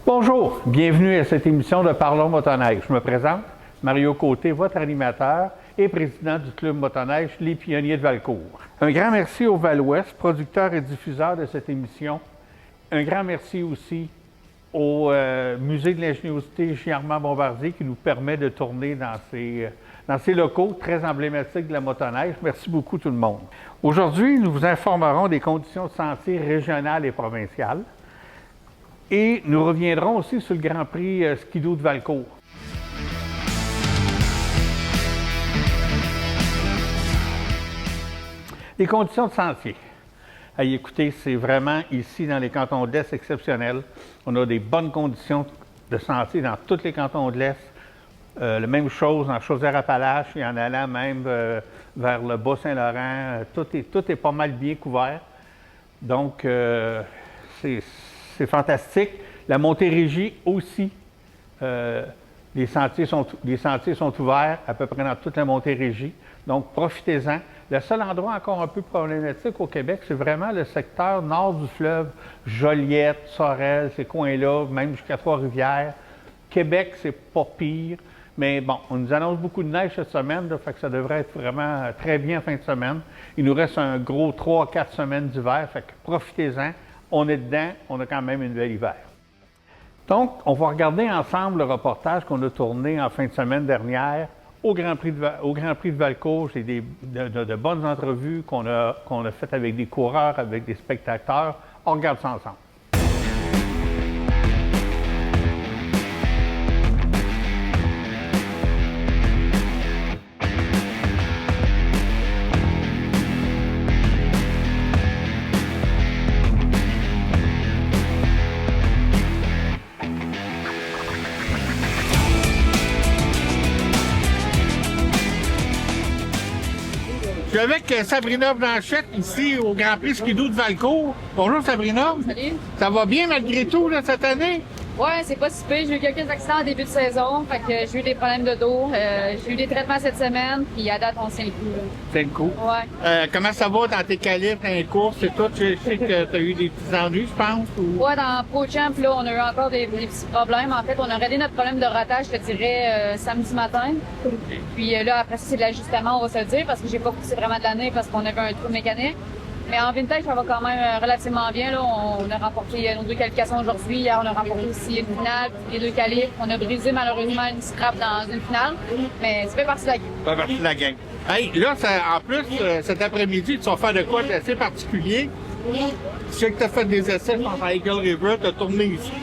Bonjour, bienvenue à cette émission de Parlons Motoneige. Je me présente, Mario Côté, votre animateur et président du Club Motoneige Les Pionniers de Valcourt. Un grand merci au Val-Ouest, producteur et diffuseur de cette émission. Un grand merci aussi au Musée de l'ingéniosité J. Armand-Bombardier qui nous permet de tourner dans ces locaux très emblématiques de la motoneige. Merci beaucoup tout le monde. Aujourd'hui, nous vous informerons des conditions de sentier régionales et provinciales. Et nous reviendrons aussi sur le Grand Prix Ski-Doo de Valcourt. Les conditions de sentier. Écoutez, c'est vraiment ici dans les cantons de l'Est exceptionnel. On a des bonnes conditions de sentier dans tous les cantons de l'Est. La même chose en Chaudière-Appalaches et en allant même vers le Bas-Saint-Laurent. Tout est pas mal bien couvert. Donc, c'est fantastique. La Montérégie aussi. Les sentiers sont ouverts à peu près dans toute la Montérégie. Donc, profitez-en. Le seul endroit encore un peu problématique au Québec, c'est vraiment le secteur nord du fleuve. Joliette, Sorel, ces coins-là, même jusqu'à Trois-Rivières. Québec, c'est pas pire. Mais bon, on nous annonce beaucoup de neige cette semaine, là, fait que ça devrait être vraiment très bien en fin de semaine. Il nous reste un gros 3-4 semaines d'hiver, fait que profitez-en. On est dedans, on a quand même une belle hiver. Donc, on va regarder ensemble le reportage qu'on a tourné en fin de semaine dernière au Grand Prix de Valcourt. J'ai de bonnes entrevues qu'on a faites avec des coureurs, avec des spectateurs. On regarde ça ensemble. Je suis avec Sabrina Blanchette, ici au Grand Prix Ski-Doo de Valcourt. Bonjour Sabrina. Salut. Ça va bien malgré tout là, cette année? Ouais, c'est pas si pire. J'ai eu quelques accidents en début de saison. Fait que j'ai eu des problèmes de dos. J'ai eu des traitements cette semaine. Puis à date, on tient le coup. C'est le coup. Ouais. Comment ça va dans tes qualifs, dans les courses et tout? Je sais que tu as eu des petits ennuis, je pense. Ou... Ouais, dans ProChamp, là, on a eu encore des petits problèmes. En fait, on a réglé notre problème de ratage, je te dirais, samedi matin. Puis là, après ça, c'est de l'ajustement, on va se le dire, parce que j'ai pas poussé vraiment de l'année parce qu'on avait un trou mécanique. Mais en vintage, ça va quand même relativement bien. Là. On a remporté nos 2 qualifications aujourd'hui. Hier, on a remporté aussi une finale, les 2 qualifs. On a brisé malheureusement une scrap dans une finale. Mais ça fait partie de la game. Ça fait partie de la game. Hey, là, en plus, cet après-midi, tu vas faire de quoi d'assez particulier. Je sais que tu as fait des essais, je pense, à Eagle River, tu as tourné ici.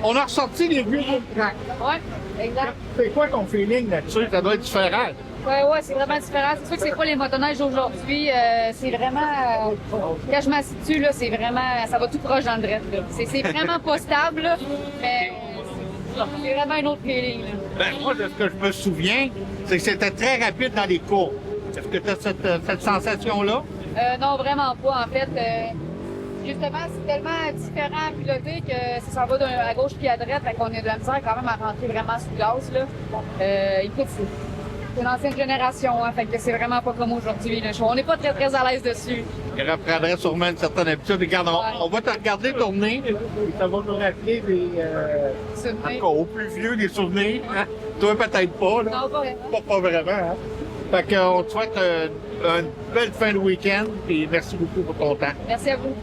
On a ressorti les vieux tracks. Ouais, exact. C'est quoi ton feeling là-dessus? Ça doit être différent. Ouais, c'est vraiment différent. C'est sûr que c'est pas les motoneiges d'aujourd'hui. C'est vraiment, quand je m'assieds dessus, là, c'est vraiment, ça va tout proche dans le drette, là. C'est vraiment pas stable, là, mais c'est vraiment un autre feeling, là. Ben, moi, de ce que je me souviens, c'est que c'était très rapide dans les cours. Est-ce que tu as cette sensation-là? Non, vraiment pas, en fait. Justement, c'est tellement différent à piloter que ça s'en va à gauche puis à droite, fait qu'on a de la misère quand même à rentrer vraiment sous glace, là. Écoute, c'est l'ancienne génération, hein, fait que c'est vraiment pas comme aujourd'hui. On n'est pas très à l'aise dessus. Il reprendrait sûrement une certaine habitude. Regarde, on va te regarder tourner, et ça va nous rappeler encore au plus vieux des souvenirs. Hein? Toi, peut-être pas. Là. Non, pas vraiment. Pas vraiment. Hein? Fait qu'on te souhaite une belle fin de week-end, et merci beaucoup pour ton temps. Merci à vous.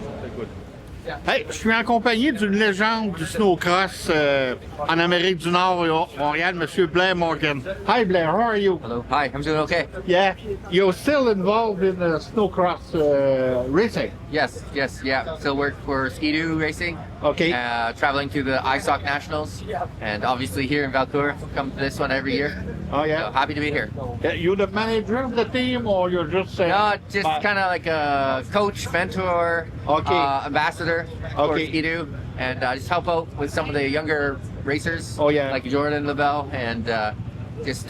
Hey, je suis en compagnie d'une légende du snowcross en Amérique du Nord et Montréal, M. Blair Morgan. Hi Blair, how are you? Hello. Hi, I'm doing okay. Yeah, you're still involved in snowcross racing? Yes, yeah. Still work for Ski-Doo Racing. Okay. Traveling to the ISOC Nationals, and obviously here in Valcourt. Come to this one every year. Oh yeah. So happy to be here. You're the manager of the team, or you're just No, just kind of like a coach, mentor, Okay. Ambassador for Okay. Ski-Doo, and just help out with some of the younger racers. Oh, yeah. Like Jordan LaBelle, and just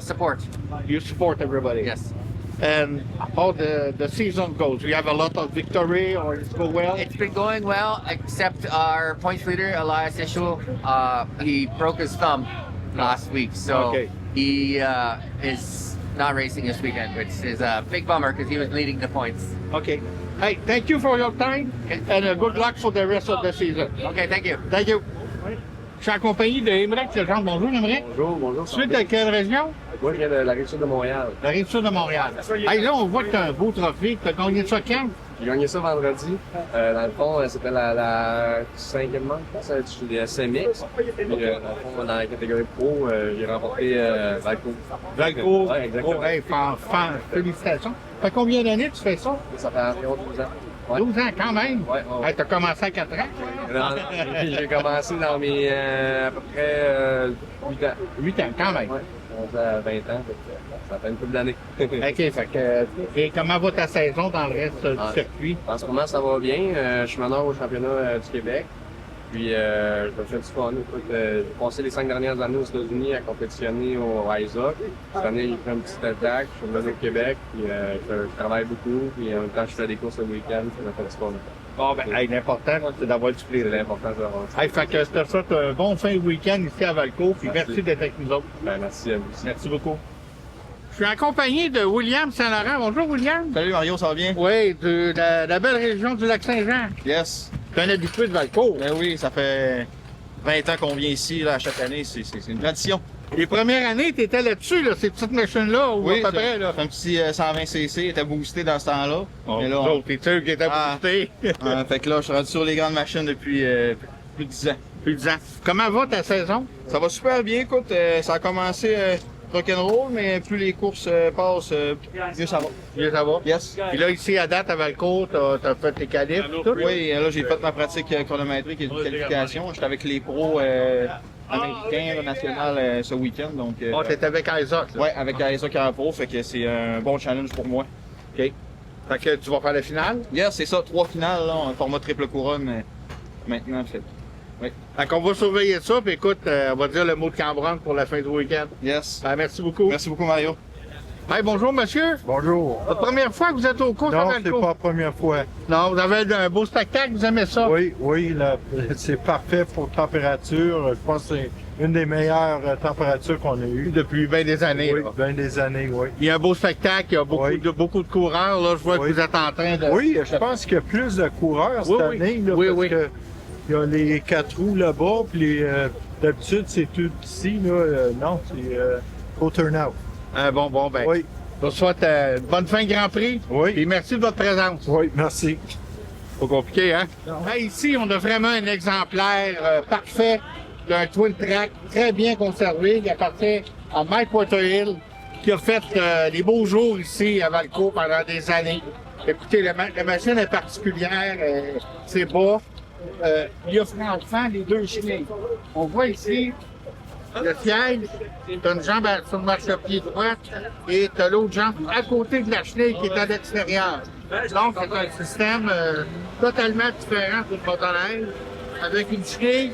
support. You support everybody. Yes. And how the season goes? You have a lot of victory, or it's go well? It's been going well, except our points leader, Elias Ishul, he broke his thumb last week. So Okay. he is not racing this weekend, which is a big bummer because he was leading the points. Okay. Hey, thank you for your time and good luck for the rest of the season. Okay, thank you. Thank you. Je suis en compagnie de Émeric Legendre. Bonjour, Émeric. Bonjour, bonjour. Tu es de quelle région? Moi, je viens de la Rive-Sud de Montréal. La Rive-Sud de Montréal. Hey, là, on voit que tu as un beau trophée. Tu as gagné ça quand? J'ai gagné ça vendredi. Dans le fond, c'était la 5e manche, du SMX. Puis, dans le fond, dans la catégorie pro, j'ai remporté Valco. Valco. Ouais, exactement. Oh, hey, félicitations. Ça fait combien d'années que tu fais ça? Ça fait environ 12 ans. Ouais. 12 ans, quand même. Ouais, ouais. Hey, tu as commencé à 4 ans? J'ai commencé dans mes à peu près 8 ans. 8 ans, quand même. Ouais, on à 20 ans, ça fait une couple d'années. OK, fait que, et comment va ta saison dans le reste du circuit? En ce moment, ça va bien. Je suis meneur au championnat du Québec. Puis, je me fais du fun. Écoute, j'ai passé les 5 dernières années aux États-Unis à compétitionner au ISOC. Cette année, j'ai fait une petite attaque. Je suis revenu au Québec. Puis, je travaille beaucoup. Puis, en même temps, je fais des courses le week-end. Ça me fait du fun. Bon, ben, hey, l'important, c'est d'avoir du C'est plaisir. l'important de l'avoir ça. Hey, fait que je te souhaite un bon fin de week-end ici à Valco. Puis merci d'être avec nous autres. Ben, merci à vous aussi. Merci beaucoup. Je suis accompagné de William Saint-Laurent. Bonjour, William. Salut Mario, ça va bien? Oui, de la belle région du Lac-Saint-Jean. Yes. Tu es un habitué de Valco. Ben oui, ça fait 20 ans qu'on vient ici, là, à chaque année, c'est une tradition. Les premières années, tu étais là-dessus, là, ces petites machines-là, ou Oui, à peu près, là. un petit 120cc, était boosté dans ce temps-là. Mais là, Oh, t'es sûr qu'il était Ah. boosté? fait que là, je suis rendu sur les grandes machines depuis plus de 10 ans. Plus de 10 ans. Comment va ta saison? Ça va super bien, écoute, ça a commencé rock'n'roll, mais plus les courses passent, mieux ça va. Bien, ça va? Yes. Puis là, ici, à date, à Valco, t'as fait tes qualifs, tout? Oui, là, j'ai fait ma pratique chronométrique et de qualification. J'étais avec les pros américains, national ce week-end, donc... Oh, t'étais avec Isaac, là? Ouais, avec Aesa Carpo, fait que c'est un bon challenge pour moi. OK. Fait que tu vas faire la finale? Yes, c'est ça, 3 finales, là, en format triple couronne, maintenant, fait. Oui. Fait qu'on va surveiller ça, puis écoute, on va dire le mot de Cambronne pour la fin du week-end. Yes. Ben, merci beaucoup. Merci beaucoup, Mario. Hey, bonjour, monsieur. Bonjour. C'est la première fois que vous êtes au cours à Non, c'est Valco? pas la première fois. Non, vous avez un beau spectacle, vous aimez ça? Oui, oui, c'est parfait pour température. Je pense que c'est une des meilleures températures qu'on a eues. Depuis bien des années, Oui, là. bien des années, oui. Il y a un beau spectacle, il y a Oui. beaucoup de coureurs, là. Je vois Oui. que vous êtes en train de... Oui, je pense qu'il y a plus de coureurs cette Oui, oui. année, là, Oui, parce oui. que il y a les 4 roues là-bas, puis d'habitude, c'est tout ici, là. Non, c'est au turnout. Bon, ben. Oui, Je vous souhaite une bonne fin de Grand Prix. Oui. Et merci de votre présence. oui, merci. Pas compliqué, hein? Hey, ici, on a vraiment un exemplaire parfait d'un twin track très bien conservé. Il appartient à Mike Waterhill, qui a fait des beaux jours ici à Valco pendant des années. Écoutez, la machine est particulière, c'est bas. Il y a franchement les deux chenilles. On voit ici le siège, t'as une jambe sur le marchepied droite et t'as l'autre jambe à côté de la chenille qui est à l'extérieur. Donc, c'est un système totalement différent d'une motoneige, avec une chenille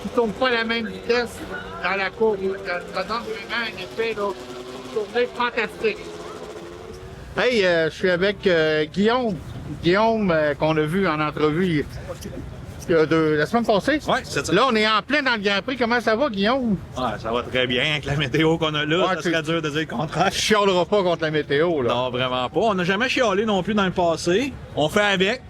qui ne tourne pas à la même vitesse dans la courbe. Ça donne vraiment un effet là, tourné fantastique. Hey, je suis avec Guillaume. Guillaume, qu'on a vu en entrevue la semaine passée. Ouais, c'est ça. Là, on est en plein dans le Grand Prix. Comment ça va, Guillaume? Ah, ça va très bien avec la météo qu'on a là. Ouais, Ça serait dur de dire le contraire. Je chialeras pas contre la météo, là. Non, vraiment pas. On n'a jamais chialé non plus dans le passé. On fait avec.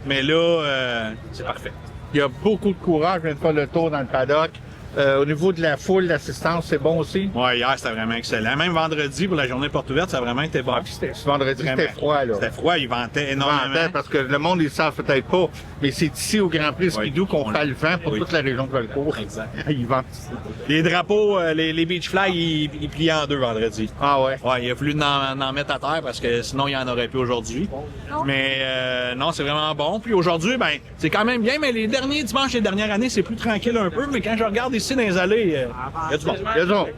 Mais là, c'est parfait. Il y a beaucoup de courage. Je viens de faire le tour dans le paddock. Au niveau de la foule, l'assistance, c'est bon aussi. Ouais, hier, c'était vraiment excellent. Même vendredi, pour la journée porte ouverte, ça a vraiment été bon. Ce vendredi, c'était Vraiment. froid, là. C'était froid, il ventait énormément. Ventait, parce que le monde, ils ne savent peut-être pas, mais c'est ici au Grand Prix Skidoo qu'on fait le vent pour Oui. toute la région de Valcourt. Exact. Ils vendent. Les drapeaux, les beach flags, ils plient en deux vendredi. Ah ouais. Ouais, il a fallu en mettre à terre parce que sinon, il n'y en aurait plus aujourd'hui. Mais non, c'est vraiment bon. Puis aujourd'hui, ben, c'est quand même bien, mais les derniers dimanches, les dernières années, c'est plus tranquille un peu. Mais quand je regarde ici dans les allées, il y a du monde. Il y a du monde.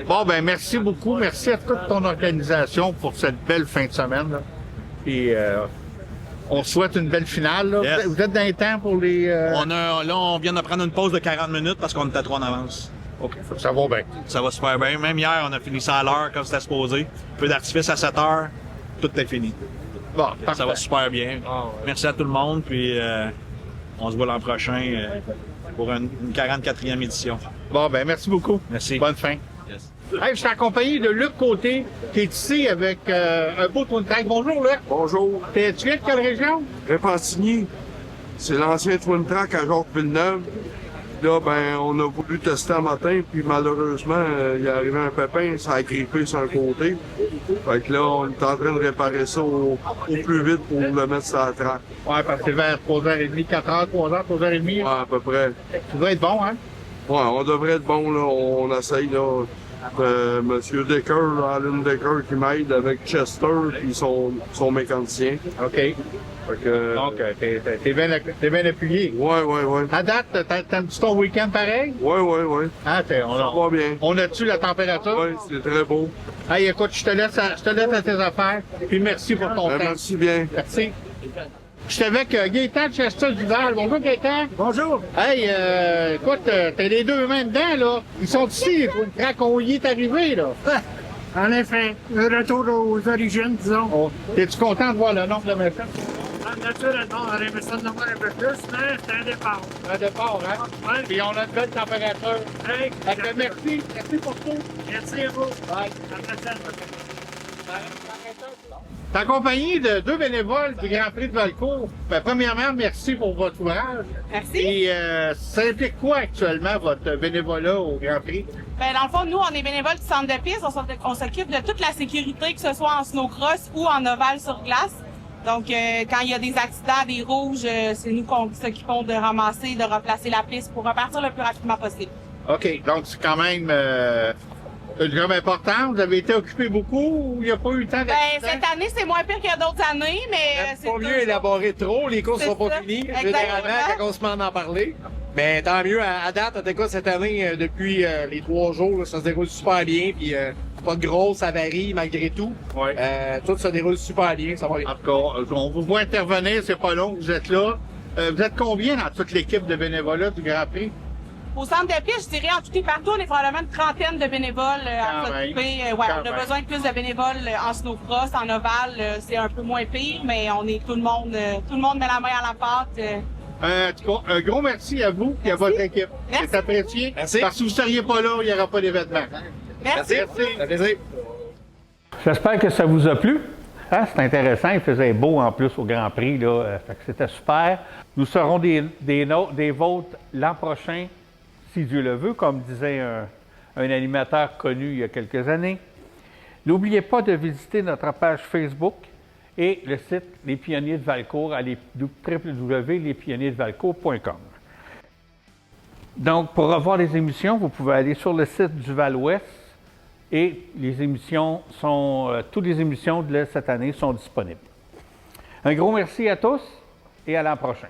Bon, ben, merci beaucoup. Merci à toute ton organisation pour cette belle fin de semaine, là. Et on souhaite une belle finale, là. Yes. Vous êtes dans les temps pour les... On vient de prendre une pause de 40 minutes parce qu'on était à 3 en avance. OK, ça va bien. Ça va super bien. Même hier, on a fini ça à l'heure comme c'était supposé. Peu d'artifice à 7 heures. Tout est fini. Bon, Ça va super bien. Merci à tout le monde. Puis on se voit l'an prochain pour une 44e édition. Bon, ben, merci beaucoup. Merci. Bonne fin. Yes. Hey, je suis accompagné de Luc Côté, qui est ici avec un beau Twin Track. Bonjour, Luc. Bonjour. Tu viens de quelle région? Repentigny, c'est l'ancien Twin Track à Jacques-Villeneuve. Là, ben, on a voulu tester un matin, puis malheureusement, il est arrivé un pépin, ça a grippé sur un côté. Fait que là, on est en train de réparer ça au plus vite pour le mettre sur la track. Ouais, parce que c'est vers 3h30, 4h, 3h, 3h30. Ouais, à peu près. Ça doit être bon, hein? Ouais, on devrait être bon, là. On essaye, là. Monsieur Decker, Alan Decker, qui m'aide avec Chester, puis son mécanicien. OK. Fait que, Donc, t'es bien appuyé. ouais. À date, t'aimes-tu ton week-end pareil? Ouais. Ah, Ça va bien. on a-tu la température? Ouais, c'est très beau. Hey, écoute, je te laisse à tes affaires. Puis merci pour ton temps. Merci bien. Merci. Je suis avec Gaétan de Chester Duval. Bonjour, Gaétan. Bonjour. Hey, écoute, t'as les deux mains dedans, là. Ils sont ici. On y est arrivé, là. En effet, le retour aux origines, disons. Oh. T'es-tu content de voir le nombre de méchants? Naturellement, on aurait aimé ça de nommer un peu plus, mais c'est un départ. Un départ, hein? Ouais. Puis on a une belle température. Hey, Fait que merci. Merci pour tout. merci à vous. Bye. À la prochaine. T'es accompagné de deux bénévoles du Grand Prix de Valcourt. Ben, premièrement, merci pour votre ouvrage. Merci. Et ça implique quoi actuellement, votre bénévolat au Grand Prix? Ben, dans le fond, nous, on est bénévoles du centre de piste. On s'occupe de toute la sécurité, que ce soit en snowcross ou en ovale sur glace. Donc, quand il y a des accidents, des rouges, c'est nous qui s'occupons de ramasser, de replacer la piste pour repartir le plus rapidement possible. OK. Donc, c'est quand même une job important. Vous avez été occupé beaucoup ou il n'y a pas eu le temps Ben, d'accident? cette année, c'est moins pire que d'autres années, mais c'est Pas mieux élaborer trop, les courses C'est sont pas ça. finies, Exactement. généralement, quand on se met à en parler. Mais tant mieux, à date, en tout cas, cette année, depuis les 3 jours, là, ça se déroule super bien, puis pas de grosses avaries malgré tout. Ouais. Tout se déroule super bien, ça va bien. En tout cas, on vous voit intervenir, c'est pas long, vous êtes là. Vous êtes combien dans toute l'équipe de bénévolat du Grand Prix? Au centre de piste, je dirais, en tout et partout, on est probablement une trentaine de bénévoles à Quand même. s'occuper. Ouais, Quand on a même. besoin de plus de bénévoles en snowcross, en ovale, c'est un peu moins pire, mais on est tout le monde met la main à la pâte. En tout cas, un gros merci à vous et à votre équipe. Merci. C'est apprécié. Merci. Parce que si vous ne seriez pas là, il n'y aura pas d'événement. Merci. Ça fait plaisir. J'espère que ça vous a plu. Hein, c'est intéressant, il faisait beau en plus au Grand Prix, là, fait que c'était super. Nous serons des vôtres l'an prochain, si Dieu le veut, comme disait un animateur connu il y a quelques années. N'oubliez pas de visiter notre page Facebook et le site Les Pionniers de Valcourt à www.lespionniersdevalcourt.com. Donc, pour revoir les émissions, vous pouvez aller sur le site du Val-Ouest et les émissions toutes les émissions de cette année sont disponibles. Un gros merci à tous et à l'an prochain.